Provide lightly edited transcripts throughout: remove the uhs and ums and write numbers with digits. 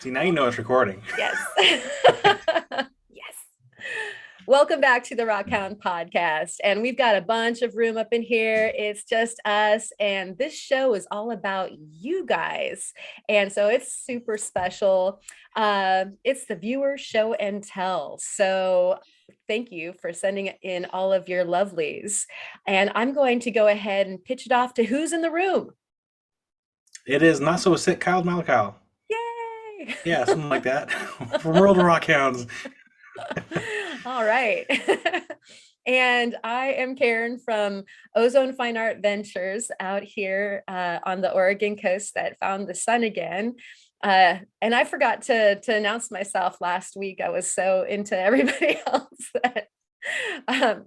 See, now you know it's recording. Yes. Yes. Welcome back to the Rockhound podcast. And we've got a bunch of room up in here. It's just us. And this show is all about you guys. And so it's super special. It's the viewer show and tell. So thank you for sending in all of your lovelies. And I'm going to go ahead and pitch it off to who's in the room. It is not so sick, Kyle Malakal. Yay! Yeah, something like that. From World of Rock Hounds. All right. And I am Karen from Ozone Fine Art Ventures out here on the Oregon coast that found the sun again. And I forgot to announce myself last week. I was so into everybody else that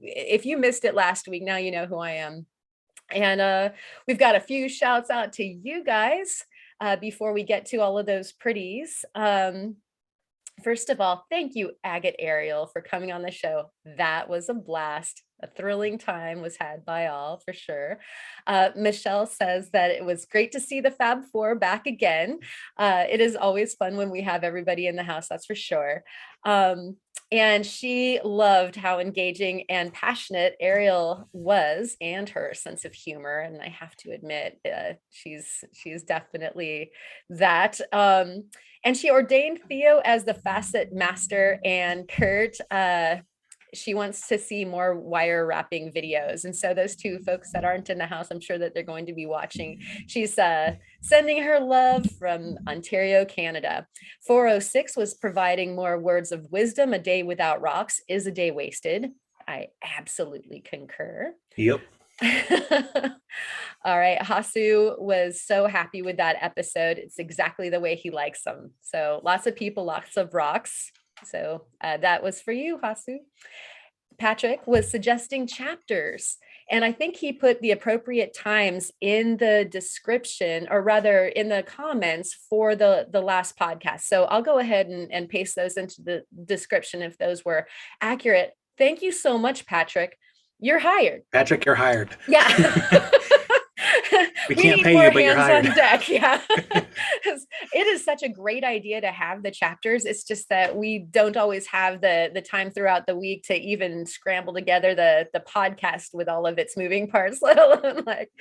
if you missed it last week, now you know who I am. And we've got a few shouts out to you guys before we get to all of those pretties. First of all, thank you, Agate Ariel, for coming on the show. That was a blast. A thrilling time was had by all for sure. Michelle says that it was great to see the Fab Four back again. It is always fun when we have everybody in the house, that's for sure. And she loved how engaging and passionate Ariel was and her sense of humor. And I have to admit, she's definitely that. And she ordained Theo as the facet master and Kurt. She wants to see more wire wrapping videos. And so those two folks that aren't in the house, I'm sure that they're going to be watching. She's sending her love from Ontario, Canada. 406 was providing more words of wisdom. A day without rocks is a day wasted. I absolutely concur. Yep. All right. Hasu was so happy with that episode. It's exactly the way he likes them. So lots of people, lots of rocks. So that was for you, Hasu. Patrick was suggesting chapters. And I think he put the appropriate times in the description, or rather in the comments for the last podcast. So I'll go ahead and paste those into the description if those were accurate. Thank you so much, Patrick. You're hired. Patrick, you're hired. Yeah. We We can't need pay more you, but you're hands on hired. deck. Yeah. It is such a great idea to have the chapters. It's just that we don't always have the time throughout the week to even scramble together the podcast with all of its moving parts, let alone like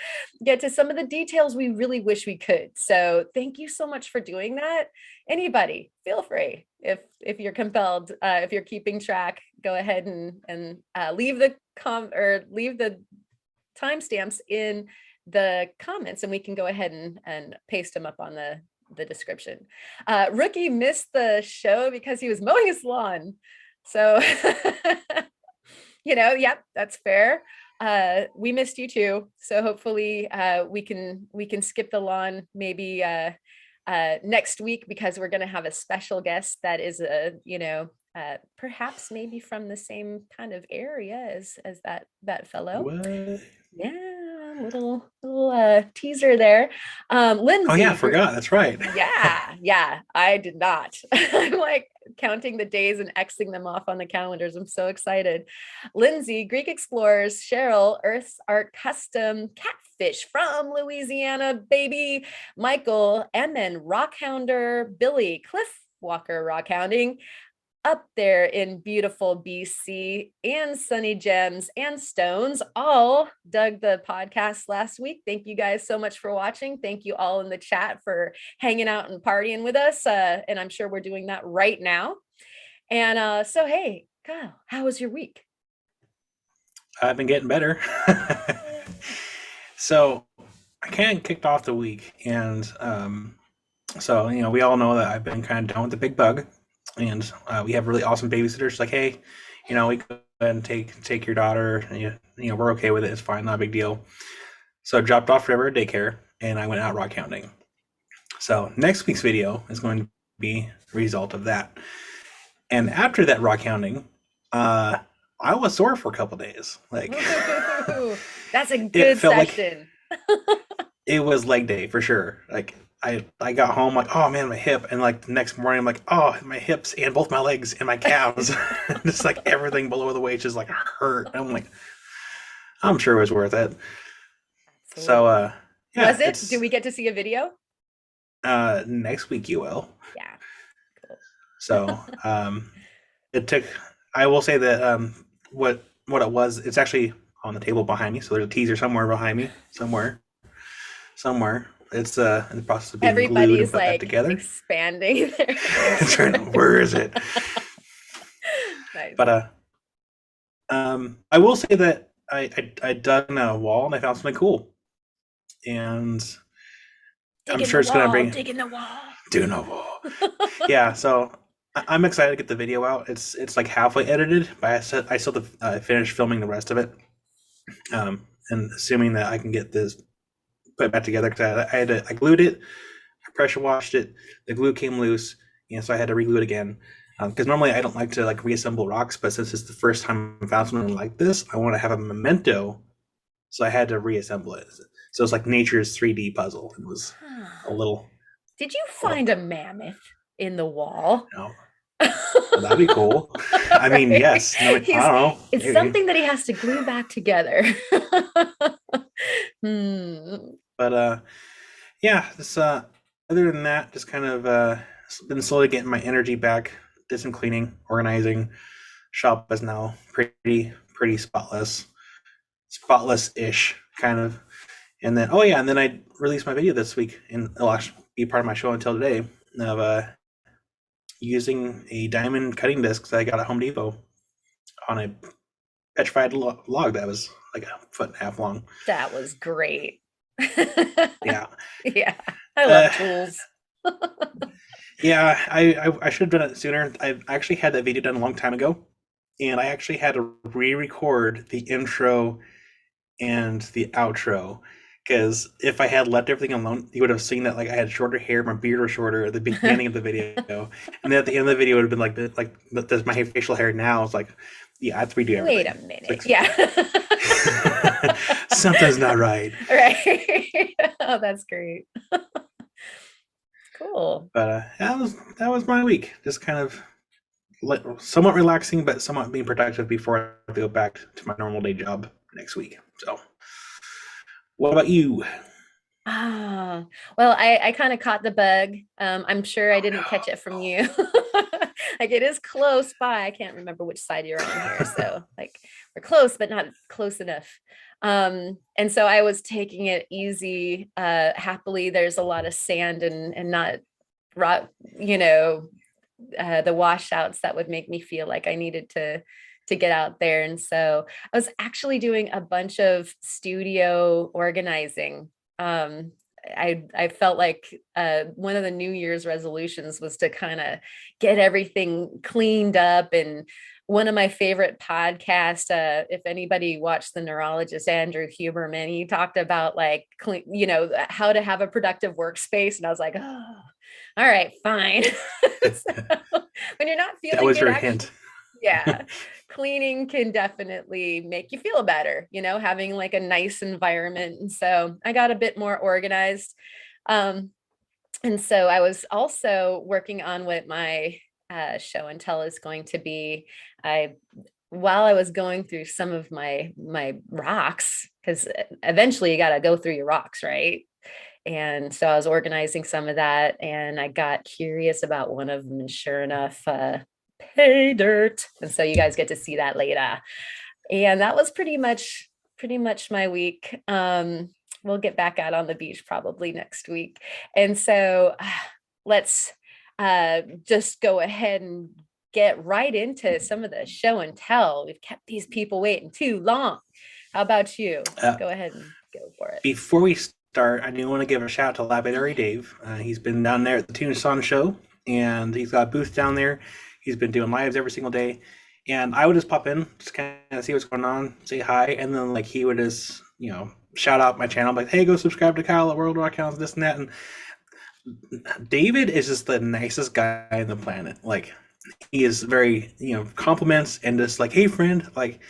get to some of the details we really wish we could. So thank you so much for doing that. Anybody, feel free if you're compelled, if you're keeping track, go ahead and leave leave the timestamps in the comments and we can go ahead and paste them up on the description. Rookie missed the show because he was mowing his lawn. So, yep, that's fair. We missed you too. So hopefully we can skip the lawn maybe next week because we're going to have a special guest that is perhaps maybe from the same kind of area as that fellow. What? Yeah, little teaser there. Oh, yeah, I Lindsay, forgot. That's right. yeah, I did not. I'm like counting the days and Xing them off on the calendars. I'm so excited. Lindsay, Greek Explorers, Cheryl, Earth's Art Custom, Catfish from Louisiana, baby, Michael, and then Rockhounder, Billy, Cliff Walker Rockhounding, up there in beautiful BC, and Sunny Gems and Stones all dug the podcast last week. Thank you guys so much for watching. Thank you all in the chat for hanging out and partying with us. And I'm sure we're doing that right now. And so, hey, Kyle, how was your week? I've been getting better. So I kind of kicked off the week, and so we all know that I've been kind of down with the big bug, and we have really awesome babysitters. Like, hey, we go ahead and take your daughter. And, we're okay with it. It's fine, not a big deal. So I dropped off River daycare, and I went out rock hounding. So next week's video is going to be a result of that. And after that rock hounding, I was sore for a couple days. Like That's a it good felt like session. it was leg day for sure. Like I got home like, oh man, my hip, and like the next morning I'm like, oh, my hips and both my legs and my calves, just like everything below the waist just like hurt. And I'm like, I'm sure it was worth it. So Absolutely. yeah, Was it? Do it's we get to see a video? next week you will. Yeah. So it took. I will say that what it was. It's actually on the table behind me. So there's a teaser somewhere behind me, somewhere. It's in the process of being glued and Everybody's put back like together. expanding their Where is it? Nice. But I will say that I dug in a wall and I found something cool, and Dig I'm in sure the it's gonna wall, bring dig in the wall. do no wall. Yeah, so I'm excited to get the video out. It's like halfway edited, but I still have to finish filming the rest of it. And assuming that I can get this put back together because I glued it, I pressure washed it, the glue came loose, and so I had to reglue it again. Because normally I don't like to like reassemble rocks, but since it's the first time I found something like this, I want to have a memento, so I had to reassemble it. So it's like nature's 3D puzzle. It was a little, Did you a little find a mammoth in the wall? you know, well, that'd be cool. I mean, Right? yes. No, I don't He's know. it's Maybe. something that he has to glue back together. Hmm. But yeah, this other than that, just kind of been slowly getting my energy back. Did some cleaning, organizing. Shop is now pretty spotless-ish kind of. And then and then I released my video this week, and it'll actually be part of my show until today of using a diamond cutting disc that I got at Home Depot on a petrified log that was like a foot and a half long. That was great. Yeah. Yeah, I Uh, love tools. yeah, I should have done it sooner. I actually had that video done a long time ago, and I actually had to re-record the intro and the outro because if I had left everything alone, you would have seen that like I had shorter hair, my beard was shorter at the beginning of the video, and then at the end of the video it would have been like does my facial hair now? It's like, yeah, I have to redo Wait everything. a minute. Like, Yeah. something's not right. Right. Oh, that's great. Cool. But that was my week. Just kind of somewhat relaxing, but somewhat being productive before I go back to my normal day job next week. So, what about you? Ah, well, I kind of caught the bug. I'm sure I Oh didn't catch it from you. Like it is close by. I can't remember which side you're on here. no. So like we're close, but not close enough. And so I was taking it easy. Happily, there's a lot of sand and not rock, the washouts that would make me feel like I needed to get out there. And so I was actually doing a bunch of studio organizing. Um, I felt like one of the New Year's resolutions was to kind of get everything cleaned up. And one of my favorite podcasts, if anybody watched the neurologist Andrew Huberman, he talked about like clean, how to have a productive workspace. And I was like, oh, all right, fine. So, when you're not That feeling was good, your actually, hint. yeah, cleaning can definitely make you feel better, having like a nice environment. And so I got a bit more organized. Um, and so I was also working on what my show and tell is going to be. I While I was going through some of my rocks, because eventually you got to go through your rocks, right? And so I was organizing some of that, and I got curious about one of them, and sure enough, pay dirt. And so you guys get to see that later. And that was pretty much my week. We'll get back out on the beach probably next week. And so let's just go ahead and get right into some of the show and tell. We've kept these people waiting too long. How about you? Uh, Go ahead and go for it. Before we start, I do want to give a shout out to Lapidary Dave. He's been down there at the Tucson show, and he's got a booth down there. He's been doing lives every single day, and I would just pop in, just kind of see what's going on, say hi, and then like he would just shout out my channel, like, hey, go subscribe to Kyle at World Rock Hounds, this and that. And David is just the nicest guy on the planet. Like he is very compliments and just like, hey friend, like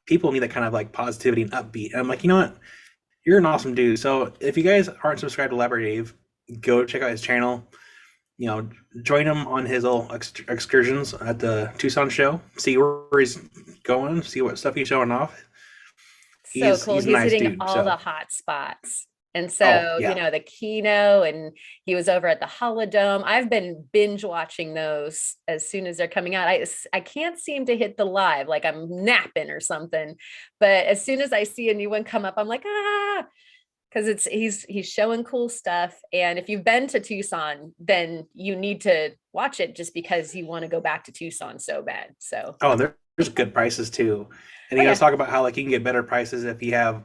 people need that kind of like positivity and upbeat. And I'm like, you know what? You're an awesome dude. So if you guys aren't subscribed to Labrador Dave, go check out his channel. Join him on his little excursions at the Tucson show. See where he's going. See what stuff he's showing off. So He's cool. he's a He's nice hitting dude. all So the hot spots. And Oh so, yeah. the Kino, and he was over at the Holodome. I've been binge watching those as soon as they're coming out. I can't seem to hit the live, like I'm napping or something. But as soon as I see a new one come up, I'm like, because he's showing cool stuff. And if you've been to Tucson, then you need to watch it just because you want to go back to Tucson so bad. So, Oh, there's good prices too. And oh he was yeah, talking about how like you can get better prices if you have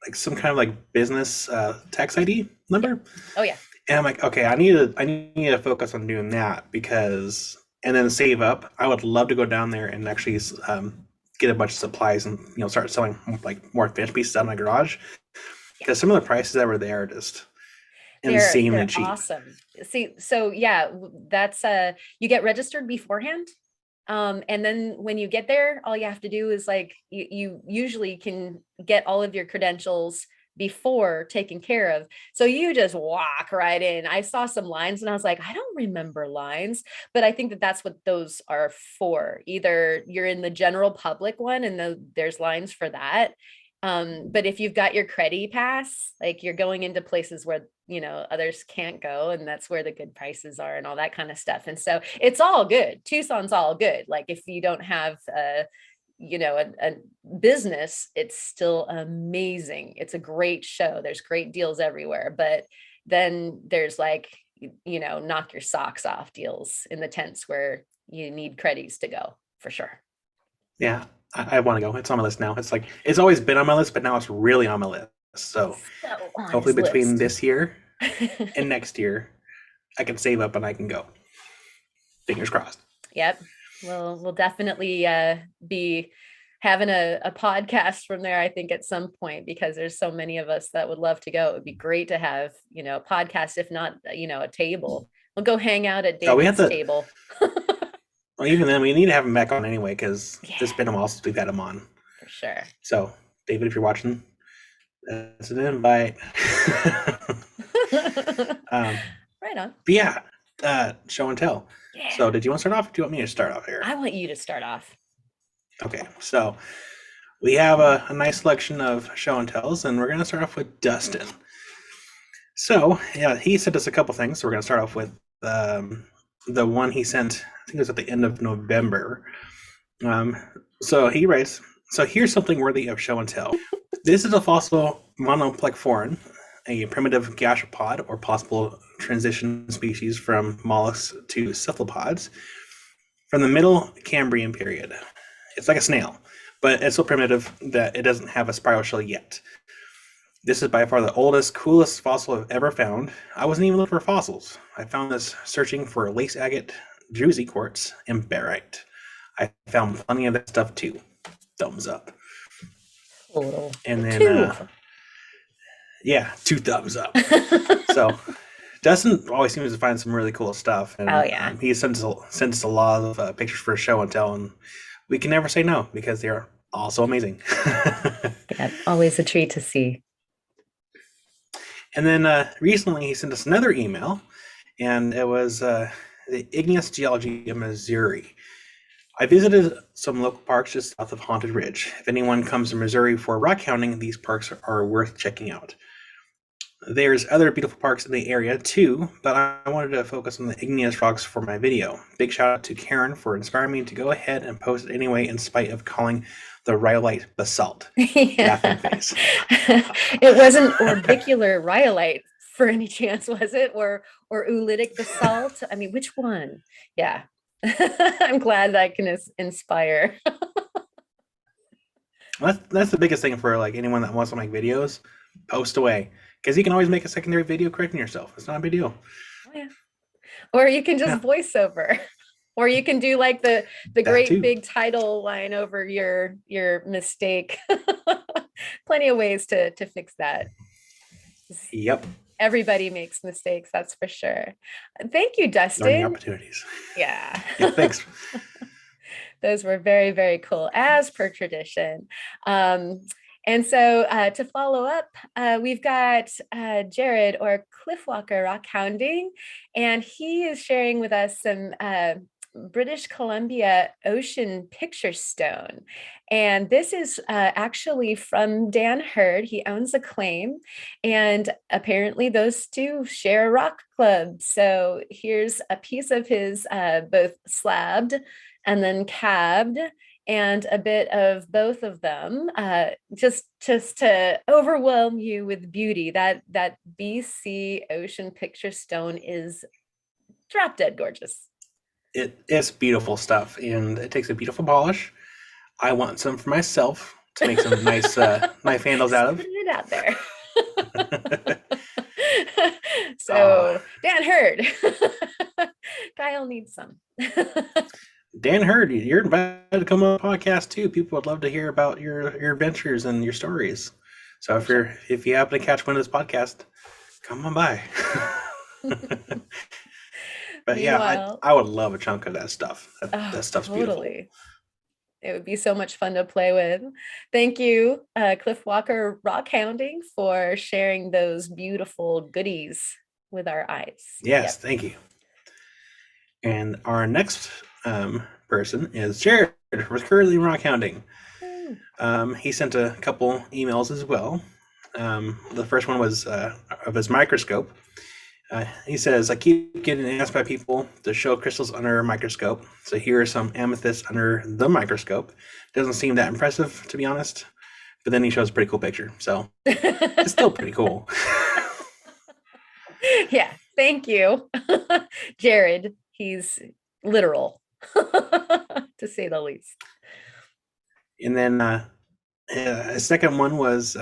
like some kind of like business tax ID yeah, number. oh yeah. And I'm like, okay, I need to focus on doing that because and then save up. I would love to go down there and actually get a bunch of supplies and start selling like more finished pieces out of my garage Yeah. because some of the prices that were there are just insanely They're cheap. awesome. See, so yeah, that's you get registered beforehand. And then when you get there, all you have to do is like you usually can get all of your credentials before taken care of. So you just walk right in. I saw some lines and I was like, I don't remember lines, but I think that that's what those are for. Either you're in the general public one and there's lines for that. But if you've got your Credi Pass, like you're going into places where others can't go, and that's where the good prices are and all that kind of stuff. And so it's all good. Tucson's all good. Like if you don't have a business, it's still amazing. It's a great show. There's great deals everywhere. But then there's like, knock your socks off deals in the tents where you need credits to go for sure. Yeah, I want to go. It's on my list now. It's like it's always been on my list, but now it's really on my list. So So on hopefully his between list. this year and next year, I can save up and I can go. Fingers crossed. Yep. Well, we'll definitely be having a podcast from there, I think, at some point, because there's so many of us that would love to go. It would be great to have, a podcast, if not, a table. We'll go hang out at Oh, we have David's to. table. Well, even then, we need to have him back on anyway because Yeah, it's been a while since we've had him on. for sure. So, David, if you're watching, that's an invite. um, Right on. but yeah, show and tell. Yeah. So, did you want to start off? Or do you want me to start off here? I want you to start off. Okay, so we have a nice selection of show and tells, and we're going to start off with Dustin. So, yeah, he sent us a couple things. So, we're going to start off with the one he sent, I think it was at the end of November. So, he writes, so here's something worthy of show and tell. This is a fossil monoplecthoran, a primitive gastropod or possible transition species from mollusks to cephalopods from the Middle Cambrian period. It's like a snail, but it's so primitive that it doesn't have a spiral shell yet. This is by far the oldest, coolest fossil I've ever found. I wasn't even looking for fossils. I found this searching for lace agate, druzy quartz, and barite. I found plenty of that stuff too. Thumbs up. Total. And then, Two. yeah, 2 thumbs up. So Dustin always seems to find some really cool stuff, and Oh yeah. he sends us a lot of pictures for show and tell, and we can never say no because they're also amazing. Yeah, always a treat to see. And then recently he sent us another email, and it was the Igneous Geology of Missouri. I visited some local parks just south of Haunted Ridge. If anyone comes to Missouri for rock hounding, these parks are worth checking out. There's other beautiful parks in the area too, but I wanted to focus on the igneous rocks for my video. Big shout out to Karen for inspiring me to go ahead and post it anyway, in spite of calling the rhyolite basalt. Laughing face. It wasn't orbicular rhyolite for any chance, was it? Or oolitic basalt? I mean, which one? Yeah. I'm glad I can inspire. That's the biggest thing for like anyone that wants to make videos. Post away, because you can always make a secondary video correcting yourself. It's not a big deal. Oh, yeah. Or you can Yeah, just voice over. Or you can do like the that great too. big title line over your mistake. Plenty of ways to fix that. Yep. Everybody makes mistakes, that's for sure. Thank you, Learning Dustin. opportunities. Yeah. Yeah, thanks. Those were very, very cool, as per tradition. And so to follow up, we've got Jared, or Cliffwalker Rock Hounding, and he is sharing with us some British Columbia Ocean Picture Stone. And this is actually from Dan Hurd. He owns a claim, and apparently those two share a rock club. So here's a piece of his both slabbed and then cabbed, and a bit of both of them, just to overwhelm you with beauty. That BC Ocean Picture Stone is drop dead gorgeous. It's beautiful stuff, and it takes a beautiful polish. I want some for myself to make some nice knife handles out of. Putting it out there. Uh, So Dan Hurd, Kyle needs some. Dan Hurd, you're invited to come on the podcast too. People would love to hear about your adventures and your stories. So if you happen to catch one of this podcast, come on by. But yeah, Meanwhile, I would love a chunk of that stuff. That stuff's beautiful. totally. It would be so much fun to play with. Thank you, Cliff Walker Rock Hounding, for sharing those beautiful goodies with our eyes. Yes, thank you. And our next person is Jared with Curly Rock Hounding. He sent a couple emails as well. The first one was of his microscope. He says, I keep getting asked by people to show crystals under a microscope. So here are some amethysts under the microscope. Doesn't seem that impressive, to be honest. But then he shows a pretty cool picture. So it's still pretty cool. Yeah, thank you, Jared. He's literal, to say the least. And then a second one was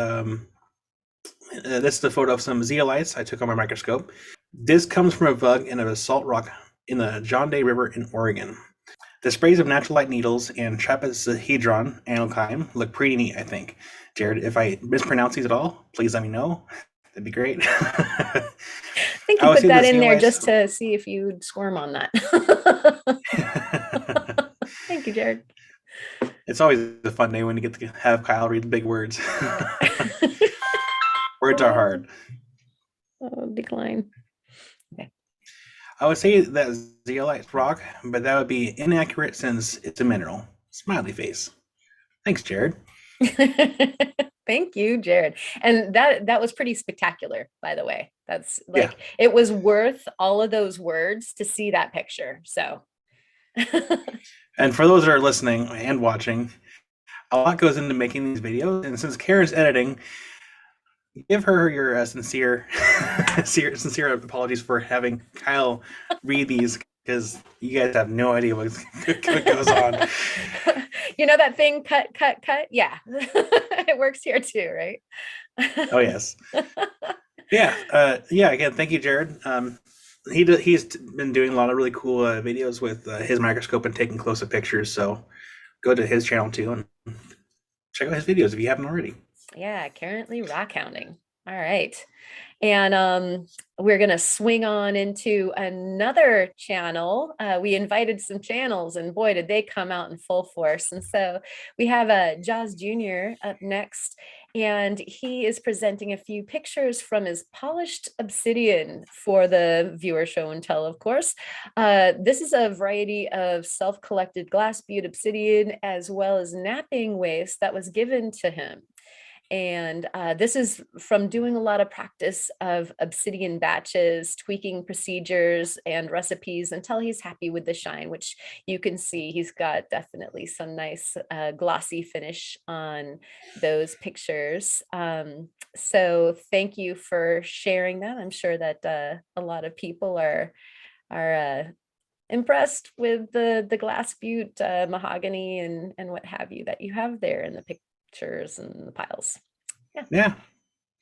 this is a photo of some zeolites I took on my microscope. This comes from a bug in a basalt rock in the John Day River in Oregon. The sprays of natural light needles and trapezohedron anochyme look pretty neat, I think. Jared, if I mispronounce these at all, please let me know. That'd be great. I think you put that in there just to see if you'd squirm on that. Thank you, Jared. It's always a fun day when you get to have Kyle read the big words. Words are hard. Oh, decline. Okay. I would say that zeolite rock, but that would be inaccurate since it's a mineral. Smiley face. Thanks, Jared. Thank you, Jared. And that was pretty spectacular, by the way. That's like, it was worth all of those words to see that picture. So. And for those that are listening and watching, a lot goes into making these videos. And since Karen's editing, give her your sincere apologies for having Kyle read these, because you guys have no idea what goes on. You know that thing, cut. Yeah, it works here too, right? Oh yes. Yeah. Again, thank you, Jared. He's been doing a lot of really cool videos with his microscope and taking close-up pictures. So go to his channel too and check out his videos if you haven't already. Yeah, currently rock hounding. All right. And we're going to swing on into another channel. We invited some channels, and boy, did they come out in full force. And so we have Jaws Jr. up next, and he is presenting a few pictures from his polished obsidian for the viewer show and tell, of course. This is a variety of self-collected glass butte obsidian, as well as napping waste that was given to him. And this is from doing a lot of practice of obsidian batches, tweaking procedures and recipes until he's happy with the shine, which you can see he's got definitely some nice glossy finish on those pictures. So thank you for sharing that. I'm sure that a lot of people are impressed with the glass butte, mahogany and what have you that you have there in the picture and the piles. Yeah,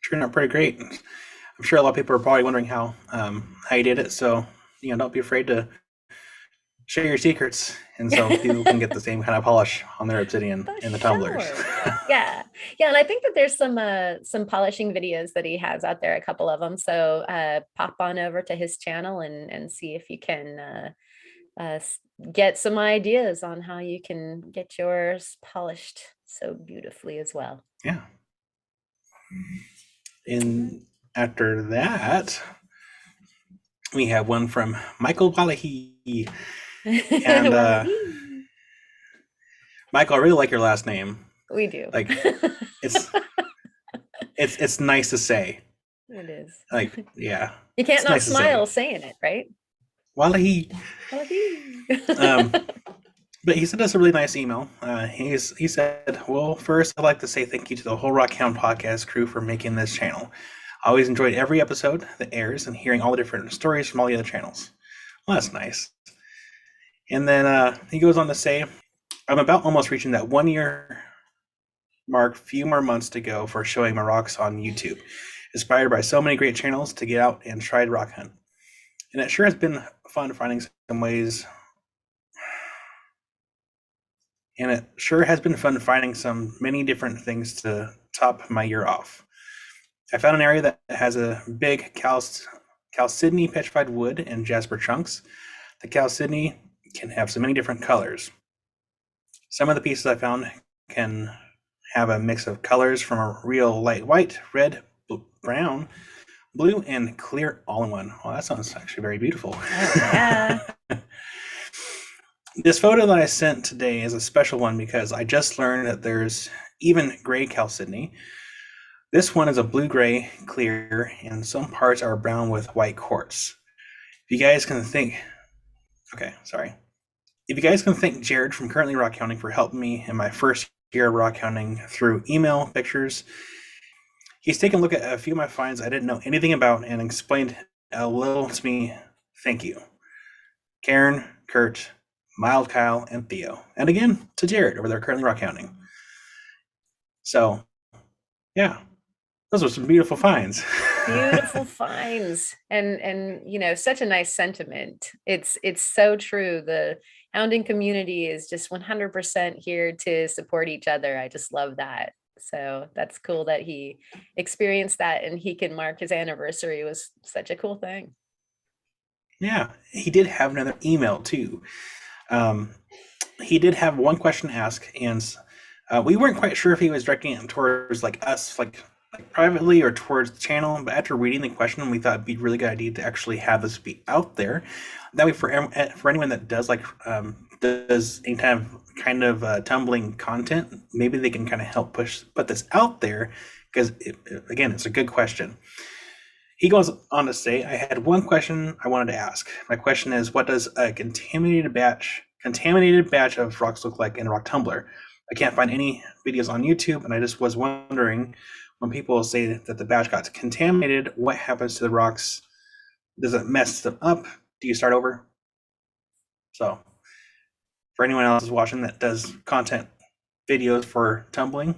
turned out pretty great. I'm sure a lot of people are probably wondering how you did it. So don't be afraid to share your secrets, and so people can get the same kind of polish on their obsidian in the tumblers. Yeah, and I think that there's some polishing videos that he has out there, a couple of them. So pop on over to his channel and see if you can get some ideas on how you can get yours polished so beautifully as well. Yeah. And after that, we have one from Michael Wallahy. And Wallaby. Michael, I really like your last name. We do. Like it's it's nice to say. It is. Like, yeah, You can't it's not nice to say. smile saying it, right? Wallahi. Wallaby. Um, but he sent us a really nice email. He said, "Well, first, I'd like to say thank you to the whole Rockhound podcast crew for making this channel. I always enjoyed every episode that airs and hearing all the different stories from all the other channels." Well, that's nice. And then he goes on to say, "I'm about almost reaching that 1 year mark, few more months to go for showing my rocks on YouTube. Inspired by so many great channels to get out and try to rock hunt. And it sure has been fun finding some ways and it sure has been fun finding some many different things to top my year off. I found an area that has a big chalcedony petrified wood and jasper chunks. The chalcedony can have so many different colors. Some of the pieces I found can have a mix of colors from a real light white, red, brown, blue, and clear all in one. Well, that sounds actually very beautiful. Oh, yeah. This photo that I sent today is a special one because I just learned that there's even gray chalcedony. This one is a blue-gray clear, and some parts are brown with white quartz. If you guys can thank Jared from Currently Rock Counting for helping me in my first year of rock counting through email, pictures. He's taken a look at a few of my finds I didn't know anything about and explained a little to me. Thank you. Karen, Kurt, Mild Kyle, and Theo. And again, to Jared over there Currently Rock Counting. So, yeah, those are some beautiful finds. Beautiful finds. And such a nice sentiment. It's so true. The hounding community is just 100% here to support each other. I just love that. So that's cool that he experienced that and he can mark his anniversary. It was such a cool thing. Yeah, he did have another email too. He did have one question to ask, and we weren't quite sure if he was directing it towards like us, like privately, or towards the channel. But after reading the question, we thought it'd be a really good idea to actually have this be out there. That way, for anyone that does does any kind of tumbling content, maybe they can kind of help put this out there because again, it's a good question. He goes on to say, I had one question I wanted to ask. My question is, what does a contaminated batch of rocks look like in a rock tumbler? I can't find any videos on YouTube, and I just was wondering, when people say that the batch got contaminated, what happens to the rocks? Does it mess them up? Do you start over? So, for anyone else who's watching that does content videos for tumbling,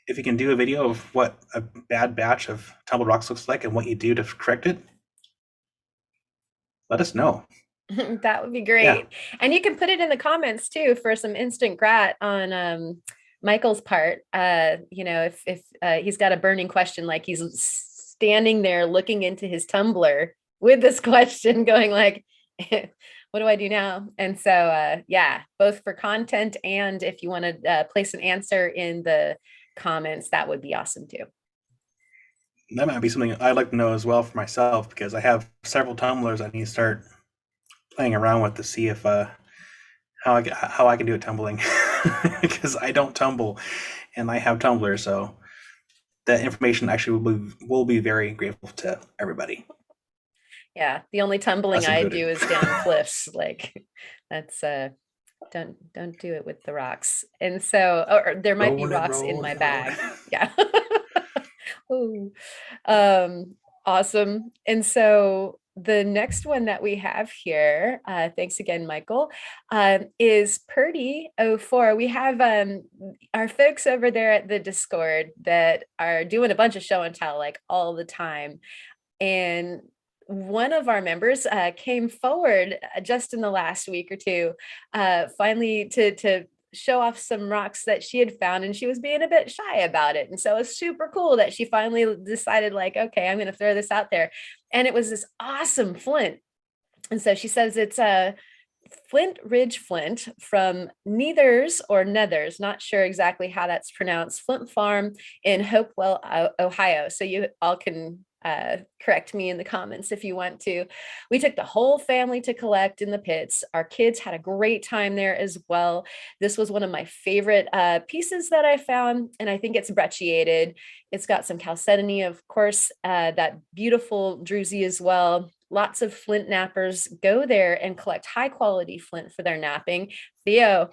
if you can do a video of what a bad batch of tumbled rocks looks like and what you do to correct it, let us know. That would be great. Yeah. And you can put it in the comments too for some instant grat on Michael's part. If he's got a burning question, like he's standing there looking into his tumbler with this question going like, what do I do now? And so, yeah, both for content and if you want to place an answer in the comments, that would be awesome too. That might be something I'd like to know as well for myself, because I have several tumblers I need to start playing around with to see if how I can do it tumbling, because I don't tumble and I have tumblers, so that information actually will be very grateful to everybody. Yeah, the only tumbling I do is down cliffs. Like that's don't do it with the rocks. And so, or there might be rocks in my bag. Yeah. Ooh. Awesome. And so the next one that we have here, thanks again, Michael, is Purdy04. We have our folks over there at the Discord that are doing a bunch of show and tell like all the time. And one of our members came forward just in the last week or two, finally to show off some rocks that she had found, and she was being a bit shy about it. And so it's super cool that she finally decided like, okay, I'm going to throw this out there. And it was this awesome flint. And so she says it's a Flint Ridge flint from Neithers or Nethers, not sure exactly how that's pronounced, Flint Farm in Hopewell, Ohio. So you all can correct me in the comments if you want to. We took the whole family to collect in the pits. Our kids had a great time there as well. This was one of my favorite pieces that I found, and I think it's brecciated. It's got some chalcedony, of course, that beautiful druzy as well. Lots of flint nappers go there and collect high quality flint for their napping. Theo,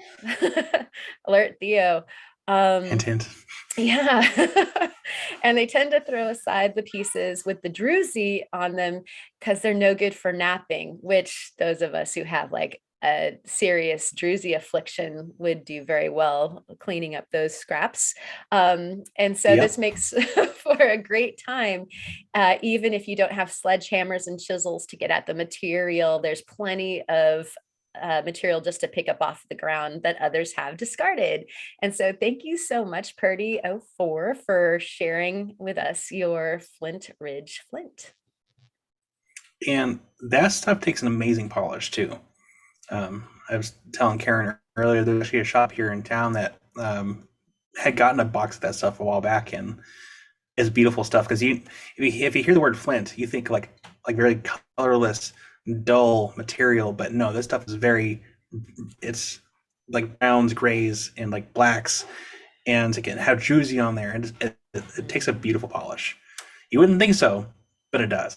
alert Theo. Hint, hint. Yeah. And they tend to throw aside the pieces with the druzy on them because they're no good for napping, which those of us who have like a serious druzy affliction would do very well cleaning up those scraps. And so Yep. this makes for a great time, even if you don't have sledgehammers and chisels to get at the material. There's plenty of material just to pick up off the ground that others have discarded. And so thank you so much, Purdy04, for sharing with us your Flint Ridge Flint. And that stuff takes an amazing polish too. I was telling Karen earlier, there's actually a shop here in town that had gotten a box of that stuff a while back, and it's beautiful stuff. Because if you hear the word flint, you think like very colorless, dull material, but no, this stuff is it's like browns, grays, and like blacks, and to have druzy on there, and it takes a beautiful polish. You wouldn't think so, but it does.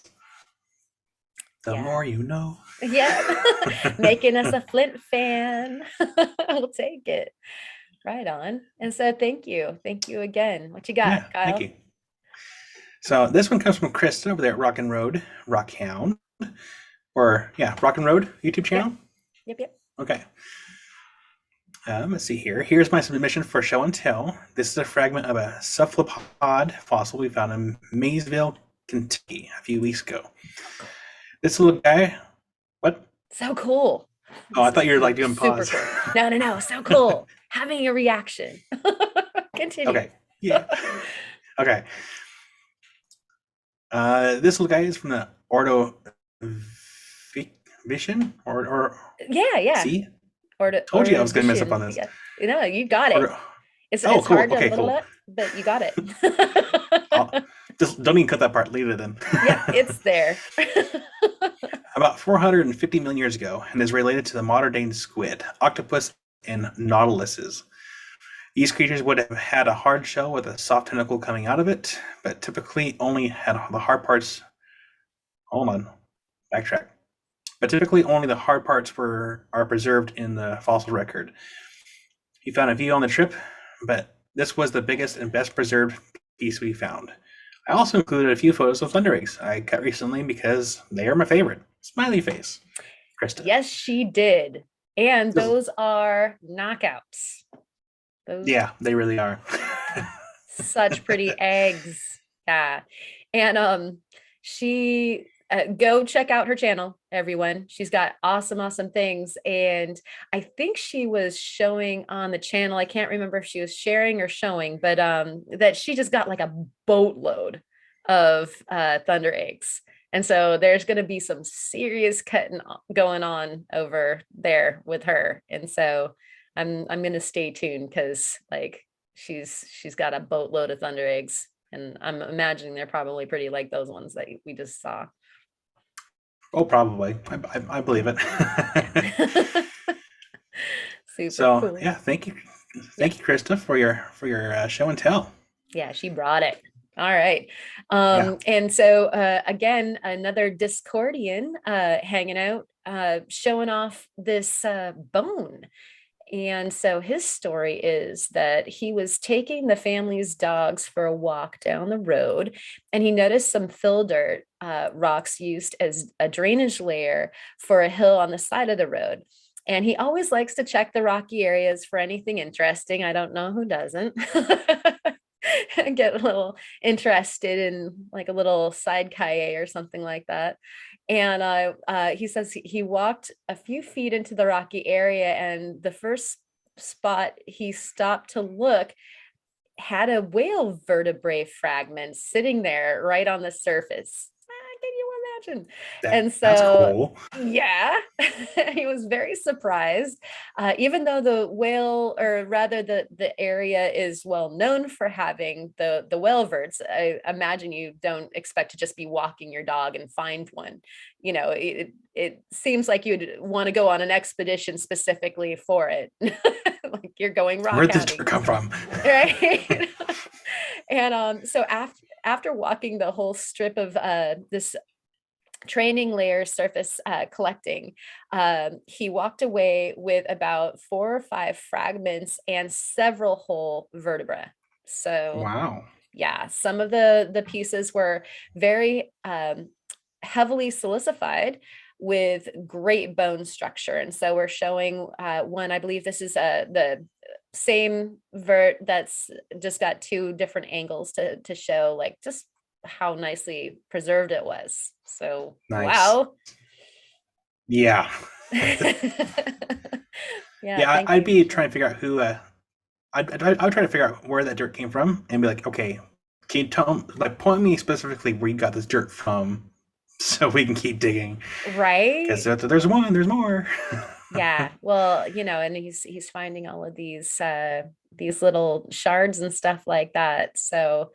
The more you know. Yeah. Making us a Flint fan. I'll take it. Right on. And so thank you. Thank you again. What you got, Yeah, Kyle? thank you. So this one comes from Kristen over there at Rock and Road, Rockhound, or yeah, Rock and Road YouTube channel. Yep. Okay. Let's see here. Here's my submission for show and tell. This is a fragment of a cephalopod fossil we found in Maysville, Kentucky a few weeks ago. This little guy, what? So cool. Oh, I thought you were like doing Super pause. cool. No. So cool. Having a reaction. Continue. Okay. Yeah. Okay. This little guy is from the Ordo Vision or Yeah. See? Told you I was going to mess up on this. No, you got it. It's cool. hard to Okay, little cool. it, but you got it. Just don't even cut that part. Leave it then. Yeah, it's there. About 450 million years ago, and is related to the modern-day squid, octopus, and nautiluses. These creatures would have had a hard shell with a soft tentacle coming out of it, but typically only had the hard parts. Hold on, backtrack. But typically only the hard parts are preserved in the fossil record. He found a few on the trip, but this was the biggest and best preserved piece we found. I also included a few photos of thunder eggs I cut recently because they are my favorite. Smiley face. Krista. Yes, she did. And those are knockouts. Yeah, they really are. Such pretty eggs. Yeah. And she go check out her channel, everyone. She's got awesome things. And I think she was showing on the channel. I can't remember if she was sharing or showing, but that she just got like a boatload of thunder eggs. And so there's going to be some serious cutting going on over there with her. And so I'm going to stay tuned because like she's got a boatload of thunder eggs, and I'm imagining they're probably pretty like those ones that we just saw. Oh, probably. I believe it. Super so cool. Yeah, thank you, Krista, for your show and tell. Yeah, she brought it. All right. And so again, another Discordian hanging out, showing off this bone. And so his story is that he was taking the family's dogs for a walk down the road, and he noticed some fill dirt rocks used as a drainage layer for a hill on the side of the road. And he always likes to check the rocky areas for anything interesting. I don't know who doesn't. Get a little interested in like a little side kayak or something like that. And he says he walked a few feet into the rocky area, and the first spot he stopped to look had a whale vertebrae fragment sitting there right on the surface. Can you imagine? That And that's so, cool. yeah, he was very surprised. Even though the whale, or rather the area is well known for having the whale verts, I imagine you don't expect to just be walking your dog and find one. You know, it seems like you'd want to go on an expedition specifically for it. Like you're going rock Where'd this hounding, dirt come from? right? And so after walking the whole strip of this training layer surface collecting, he walked away with about 4 or 5 fragments and several whole vertebrae. So Wow. yeah, some of the pieces were very heavily silicified with great bone structure. And so we're showing one, I believe this is the same vert that's just got 2 different angles to show like just how nicely preserved it was. So Nice. wow. Yeah. Yeah, Yeah, thank I'd you for be trying sharing. to figure out who. I'd try to figure out where that dirt came from and be like, okay, can you tell, like, point me specifically where you got this dirt from, so we can keep digging. Because Right? there's one, there's more. Yeah. Well, and he's finding all of these little shards and stuff like that. So,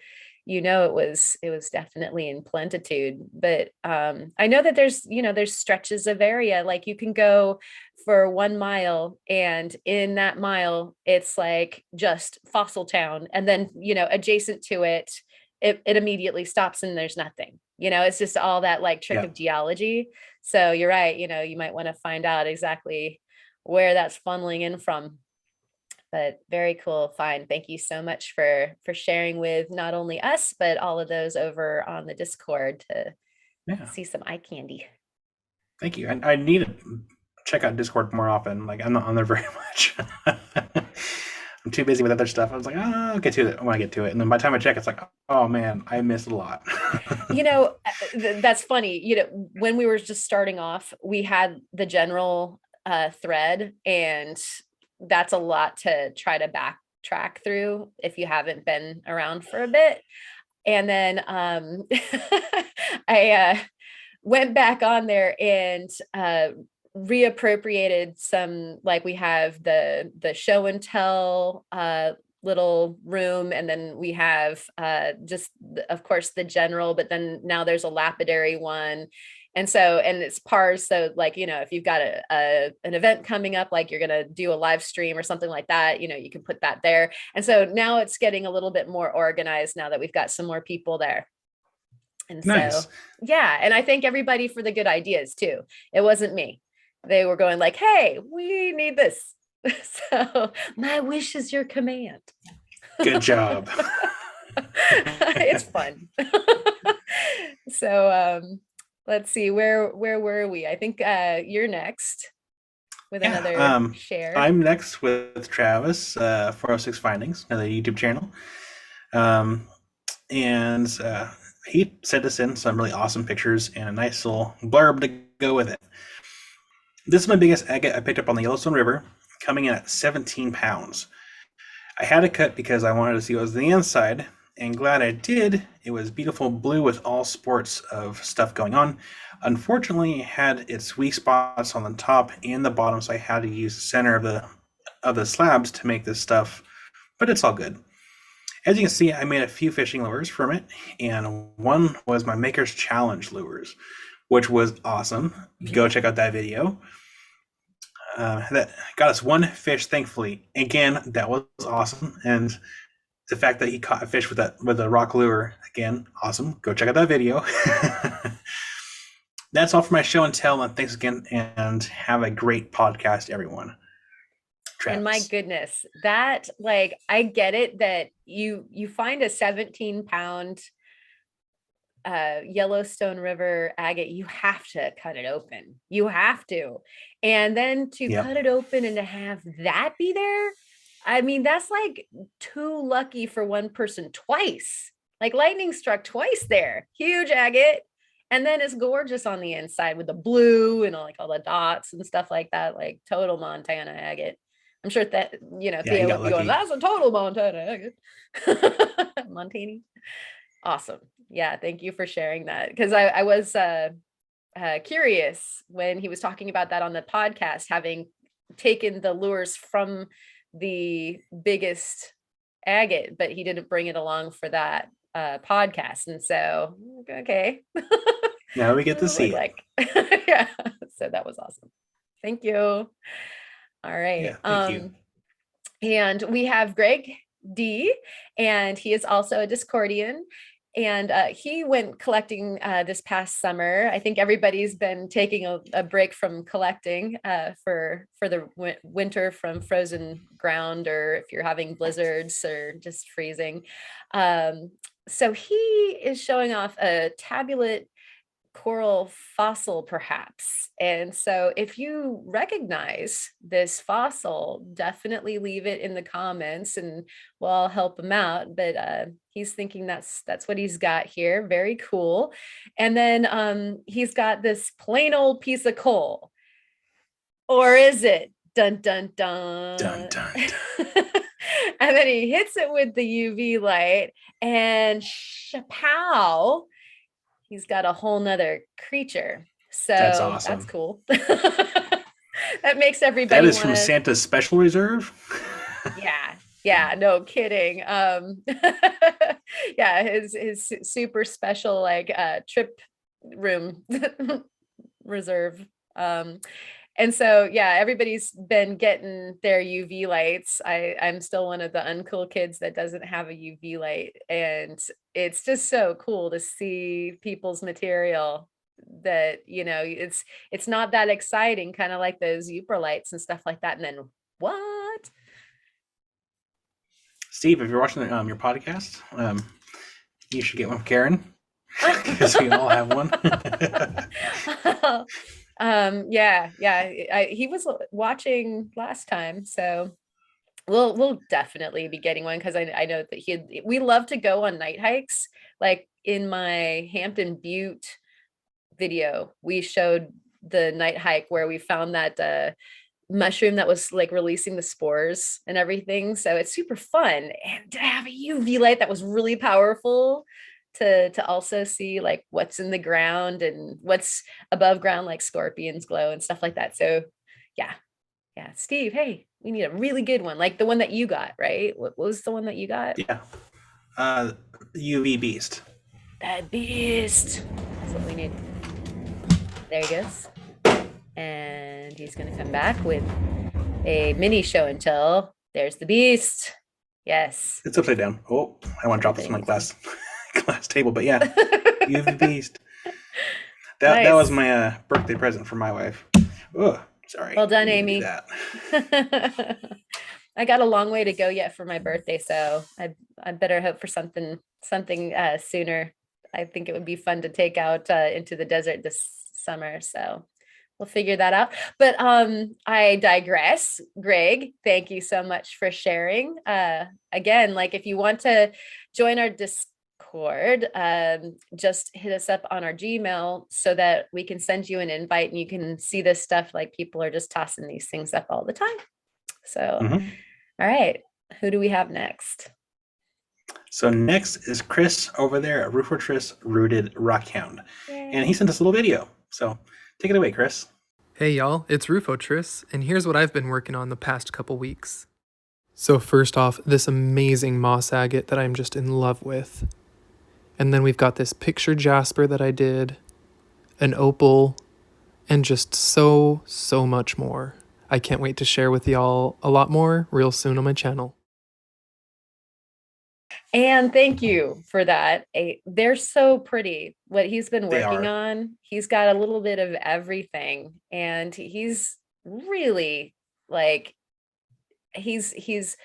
it was definitely in plentitude. But I know that there's stretches of area. Like you can go for 1 mile, and in that mile, it's like just fossil town. And then, adjacent to it, it immediately stops and there's nothing. It's just all that like trick Yeah. of geology. So you're right, you might want to find out exactly where that's funneling in from. But very cool find. Thank you so much for sharing with not only us, but all of those over on the Discord to Yeah. see some eye candy. Thank you. I need to check out Discord more often. Like, I'm not on there very much. I'm too busy with other stuff. I was like, oh, I'll get to it when I get to it. And then by the time I check, it's like, oh man, I missed a lot. That's funny. When we were just starting off, we had the general thread, and that's a lot to try to backtrack through if you haven't been around for a bit. And then I went back on there and reappropriated some, like we have the show and tell little room, and then we have just of course the general, but then now there's a lapidary one. And it's pars, so like if you've got an event coming up, like you're going to do a live stream or something like that, you can put that there. And so now it's getting a little bit more organized now that we've got some more people there. And so, Nice. yeah, and I thank everybody for the good ideas too. It wasn't me. They were going like, "Hey, we need this." So, my wish is your command. Good job. It's fun. So, let's see, where were we? I think you're next with Yeah. another share. I'm next with Travis, 406 Findings, another YouTube channel. And he sent us in some really awesome pictures and a nice little blurb to go with it. This is my biggest agate I picked up on the Yellowstone River, coming in at 17 pounds. I had to cut because I wanted to see what was on the inside, and glad I did. It was beautiful blue with all sorts of stuff going on. Unfortunately, it had its weak spots on the top and the bottom, so I had to use the center of the slabs to make this stuff, but it's all good. As you can see, I made a few fishing lures from it, and one was my Maker's Challenge lures, which was awesome. Go check out that video. That got us one fish, thankfully. Again, that was awesome, and the fact that he caught a fish with a rock lure, again, awesome. Go check out that video. That's all for my show and tell, and thanks again, and have a great podcast, everyone. Travis. And my goodness, that, like, I get it that you find a 17-pound Yellowstone River agate, you have to cut it open. You have to. And then to Yep. cut it open and to have that be there, I mean, that's like too lucky for one person twice. Like lightning struck twice there. Huge agate. And then it's gorgeous on the inside with the blue and like all the dots and stuff like that, like total Montana agate. I'm sure that, Yeah, he Theo got would be going, lucky. that's a total Montana agate. Montani. Awesome. Yeah, thank you for sharing that. Because I was curious when he was talking about that on the podcast, having taken the lures from the biggest agate, but he didn't bring it along for that podcast. And so, okay. Now we get to see it. Like, yeah. So that was awesome. Thank you. All right. Yeah, thank you. And we have Greg D, and he is also a Discordian. And he went collecting this past summer. I think everybody's been taking a break from collecting for the winter from frozen ground, or if you're having blizzards or just freezing. So he is showing off a tabulate coral fossil, perhaps. And so if you recognize this fossil, definitely leave it in the comments and we'll help him out. But he's thinking that's what he's got here. Very cool. And then he's got this plain old piece of coal. Or is it? Dun dun dun. Dun dun dun. And then he hits it with the UV light and shapow, he's got a whole nother creature. So that's awesome. That's cool. That makes everybody. That is from Santa's Special Reserve. Yeah, no kidding. Yeah, his super special like trip room reserve. And so, yeah, everybody's been getting their UV lights. I'm still one of the uncool kids that doesn't have a UV light. And it's just so cool to see people's material that, it's not that exciting, kind of like those Upra lights and stuff like that. And then what? Steve, if you're watching your podcast, you should get one from Karen because we all have one. He was watching last time, so we'll definitely be getting one because I know that we love to go on night hikes. Like in my Hampton Butte video, we showed the night hike where we found that mushroom that was like releasing the spores and everything. So it's super fun, and to have a UV light that was really powerful to also see like what's in the ground and what's above ground, like scorpions glow and stuff like that. So yeah, Steve, hey, we need a really good one, like the one that you got, right? What was the one that you got? Yeah, UV Beast. That beast, that's what we need. There he goes. And he's gonna come back with a mini show and tell. There's the beast. Yes, it's upside down. Oh, I want to drop this on my glass table, but yeah, UV Beast. That was my birthday present for my wife. Oh, sorry. Well done, Amy. I got a long way to go yet for my birthday, so I better hope for something sooner. I think it would be fun to take out into the desert this summer, so we'll figure that out. But I digress. Greg, thank you so much for sharing. Again, like if you want to join our Discord, just hit us up on our Gmail so that we can send you an invite and you can see this stuff. Like people are just tossing these things up all the time. So, All right, who do we have next? So next is Chris over there at Roofortress Rooted Rockhound. And he sent us a little video. So take it away, Chris. Hey y'all, it's Roofortress, and here's what I've been working on the past couple weeks. So first off, this amazing moss agate that I'm just in love with. And then we've got this picture jasper that I did, an opal, and just so much more. I can't wait to share with y'all a lot more real soon on my channel. And thank you for that. They're so pretty. What he's been working on, he's got a little bit of everything, and he's really like he's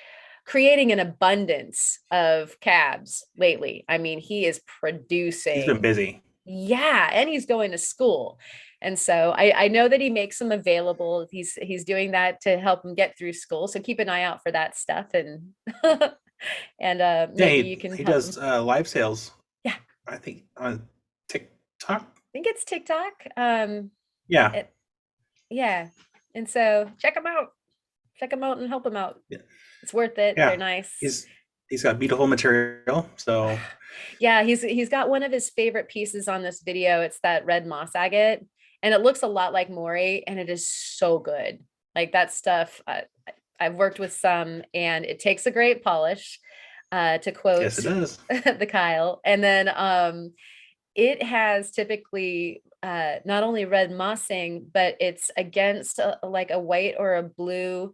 creating an abundance of cabs lately. I mean, he is producing. He's been busy. Yeah, and he's going to school. And so I know that he makes them available. He's doing that to help him get through school. So keep an eye out for that stuff. And and maybe you can. He does live sales. Yeah, I think on TikTok. I think it's TikTok. Yeah. Yeah, and so check them out. Check them out and help them out. Yeah. It's worth it. Yeah. They're nice. He's got beautiful material. So yeah, he's got one of his favorite pieces on this video. It's that red moss agate. and it looks a lot like Mori, and it is so good. Like that stuff, I've worked with some, and it takes a great polish, to Yes, quote it does. the Kyle. And then it has typically not only red mossing, but it's against like a white or a blue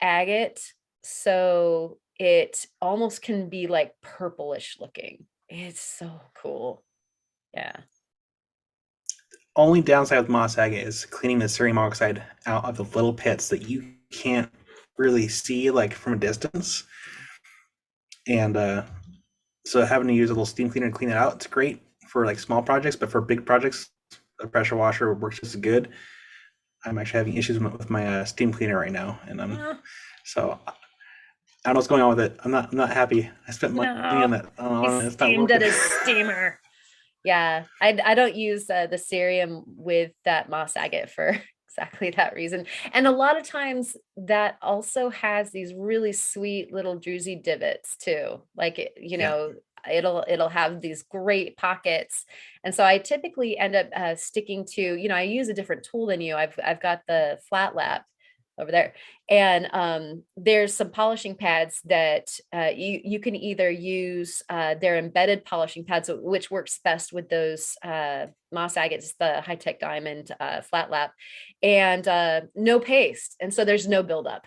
agate. So it almost can be like purplish looking. It's so cool. Yeah. Only downside with moss agate is cleaning the cerium oxide out of the little pits that you can't really see like from a distance. And so having to use a little steam cleaner to clean it out, it's great for like small projects, but for big projects, a pressure washer works just as good. I'm actually having issues with my steam cleaner right now, and so I don't know what's going on with it. I'm not happy. I spent money on No, that. he It's not steamed working. at his steamer. Yeah, I don't use the cerium with that moss agate for exactly that reason. And a lot of times that also has these really sweet little druzy divots too. Like Yeah. it'll have these great pockets. And so I typically end up sticking to, I use a different tool than you. I've got the flat lap over there. And there's some polishing pads that you can either use their embedded polishing pads, which works best with those moss agates, the high tech diamond flat lap, and no paste, and so there's no buildup.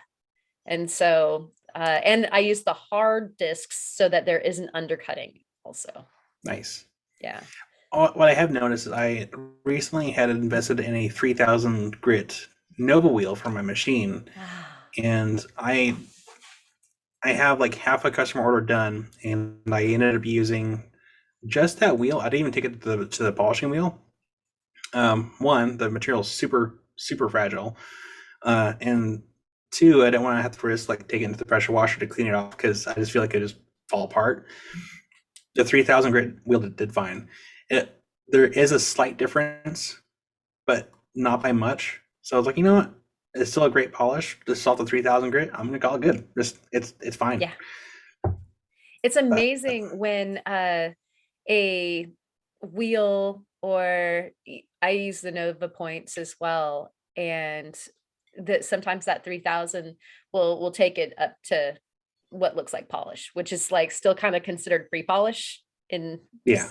And so and I use the hard discs so that there isn't undercutting also. Nice. Yeah. What I have noticed is I recently had invested in a 3000 grit Nova wheel for my machine, and I have like half a customer order done, and I ended up using just that wheel. I didn't even take it to the polishing wheel. One, the material is super fragile, and two, I don't want to have to risk like taking it to the pressure washer to clean it off because I just feel like it just fall apart. The 3000 grit wheel did fine. There is a slight difference, but not by much. So I was like, you know what? It's still a great polish. Just salt the 3000 grit. I'm gonna call it good. Just it's fine. Yeah. It's But amazing when a wheel, or I use the Nova points as well, and that sometimes that 3000 will take it up to what looks like polish, which is like still kind of considered pre-polish in yeah,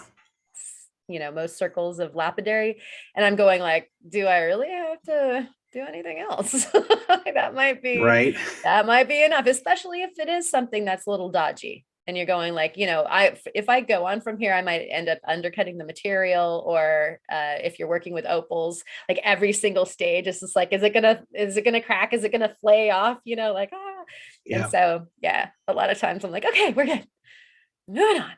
most circles of lapidary. And I'm going like, do I really have to do anything else? that might be right. that might be enough, especially if it is something that's a little dodgy. And you're going like, if I go on from here, I might end up undercutting the material. Or if you're working with opals, like every single stage is just like, is it gonna crack? Is it gonna flay off? Like, ah. And Yeah, so, yeah, a lot of times I'm like, okay, we're good. Moving on.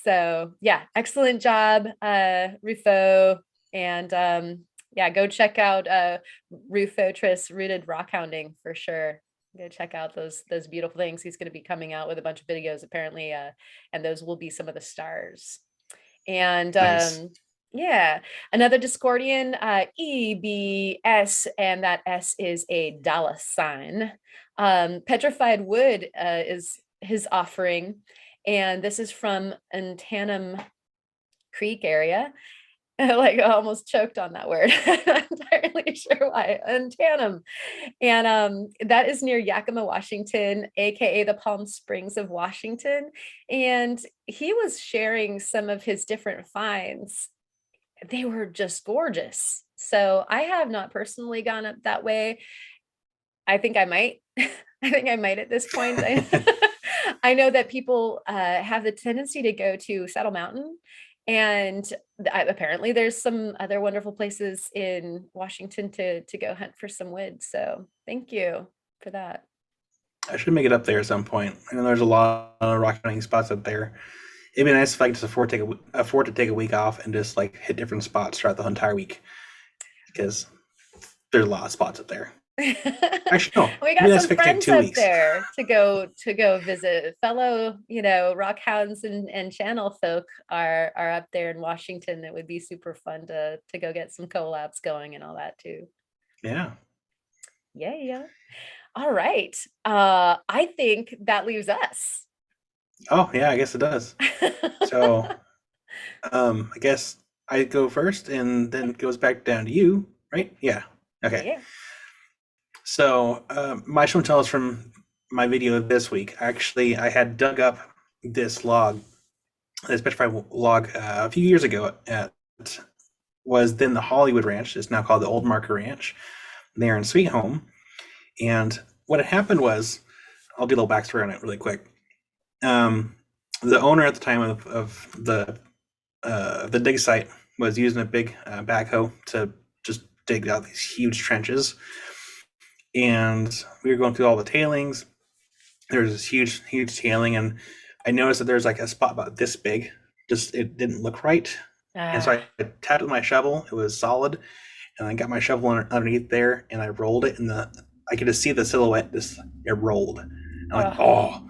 So yeah, excellent job, Rufo. And yeah, go check out Rufo Tris Rooted Rock Hounding for sure. Go check out those beautiful things. He's going to be coming out with a bunch of videos apparently, and those will be some of the stars. And nice. yeah, another Discordian, EBS, and that S is a dollar sign. Petrified Wood is his offering, and this is from Antanum Creek area. Like I almost choked on that word. I'm not entirely sure why. Antanum. And that is near Yakima, Washington, aka the Palm Springs of Washington. And he was sharing some of his different finds. They were just gorgeous. So I have not personally gone up that way. I think I might. I think I might at this point. I know that people have the tendency to go to Saddle Mountain, and apparently there's some other wonderful places in Washington to go hunt for some wood. So thank you for that. I should make it up there at some point. I know there's a lot of rock hunting spots up there. It'd be nice if I could just afford to take a week off and just like hit different spots throughout the entire week, because there's a lot of spots up there. Actually, no. We Maybe got that's some if I could take friends 2 up weeks. there to go visit. Fellow, rock hounds and channel folk are up there in Washington. It would be super fun to go get some collabs going and all that too. Yeah. Yeah. All right. I think that leaves us. Oh yeah, I guess it does. So I guess I go first, and then it goes back down to you, right? Yeah. Okay. Yeah. So my show and tell is from my video this week. Actually, I had dug up this log, this petrified log, a few years ago at was then the Hollywood Ranch. It's now called the Old Marker Ranch there in Sweet Home. And what had happened was, I'll do a little backstory on it really quick. The owner at the time of the dig site was using a big backhoe to just dig out these huge trenches, and we were going through all the tailings. There was this huge tailing, and I noticed that there's like a spot about this big. Just it didn't look right, and so I tapped with my shovel. It was solid, and I got my shovel underneath there, and I rolled it, and I could just see the silhouette. Just it rolled. And I'm like, oh,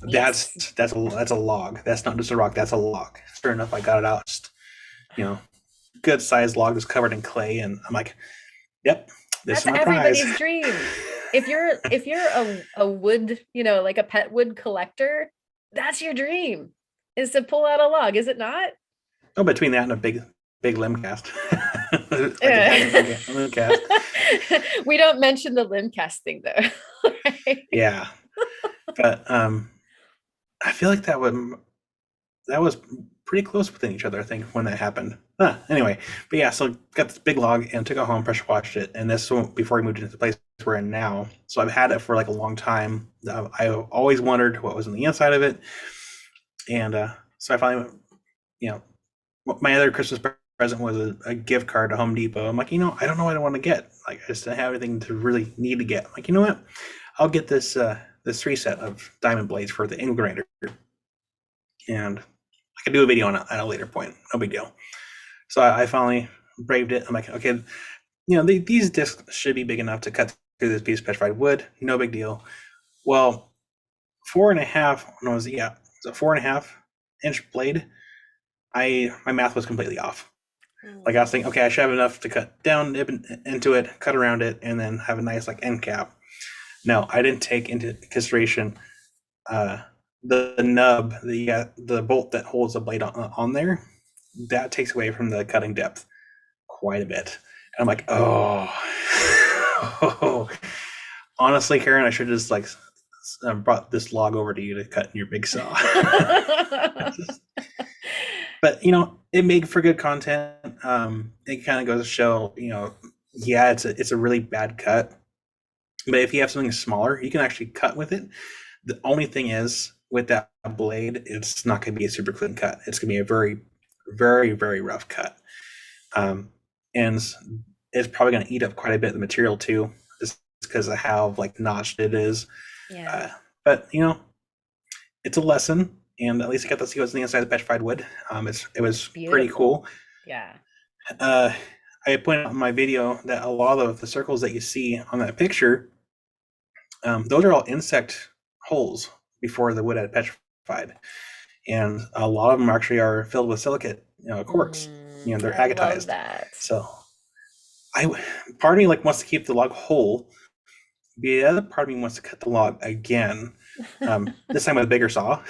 Yes. that's a log. That's not just a rock. That's a log. Sure enough, I got it out. Just, good sized log was covered in clay, and I'm like, yep, this That's is my prize. everybody's dream. If you're a wood, like a pet wood collector, that's your dream, is to pull out a log, is it not? Oh, between that and a big limb cast. Like a limb cast. We don't mention the limb cast thing though. Right? Yeah. But I feel like that was pretty close within each other, I think, when that happened. Anyway, but yeah, so got this big log and took it home, pressure washed it, and this one before we moved into the place we're in now. So I've had it for like a long time. I've always wondered what was on the inside of it, and so I finally, my other Christmas present was a gift card to Home Depot. I'm like, I don't know what I want to get. Like, I just didn't have anything to really need to get. I'm like, you know what? I'll get this 3 set of diamond blades for the angle grinder, and I could do a video on it at a later point. No big deal. So I finally braved it. I'm like, okay, these discs should be big enough to cut through this piece of petrified wood. No big deal. Well, 4.5. No, it's a 4.5-inch blade. My math was completely off. Like, I was thinking, okay, I should have enough to cut down, nib into it, cut around it, and then have a nice like end cap. No, I didn't take into consideration the nub, the bolt that holds the blade on there. That takes away from the cutting depth quite a bit. And I'm like, oh. Honestly, Karen, I should just like brought this log over to you to cut in your big saw. But it made for good content. It kind of goes to show, yeah, it's a really bad cut, but if you have something smaller, you can actually cut with it. The only thing is, with that blade, it's not going to be a super clean cut. It's going to be a very, very, very rough cut, and it's probably going to eat up quite a bit of the material too, just because of how like notched it is. Yeah. But it's a lesson, and at least I got to see what's on the inside of the petrified wood. It was pretty cool. Yeah. I pointed out in my video that a lot of the circles that you see on that picture, those are all insect holes before the wood had petrified, and a lot of them actually are filled with silicate quartz. They're I love agatized. that. So part of me like wants to keep the log whole. The other part of me wants to cut the log again, this time with a bigger saw.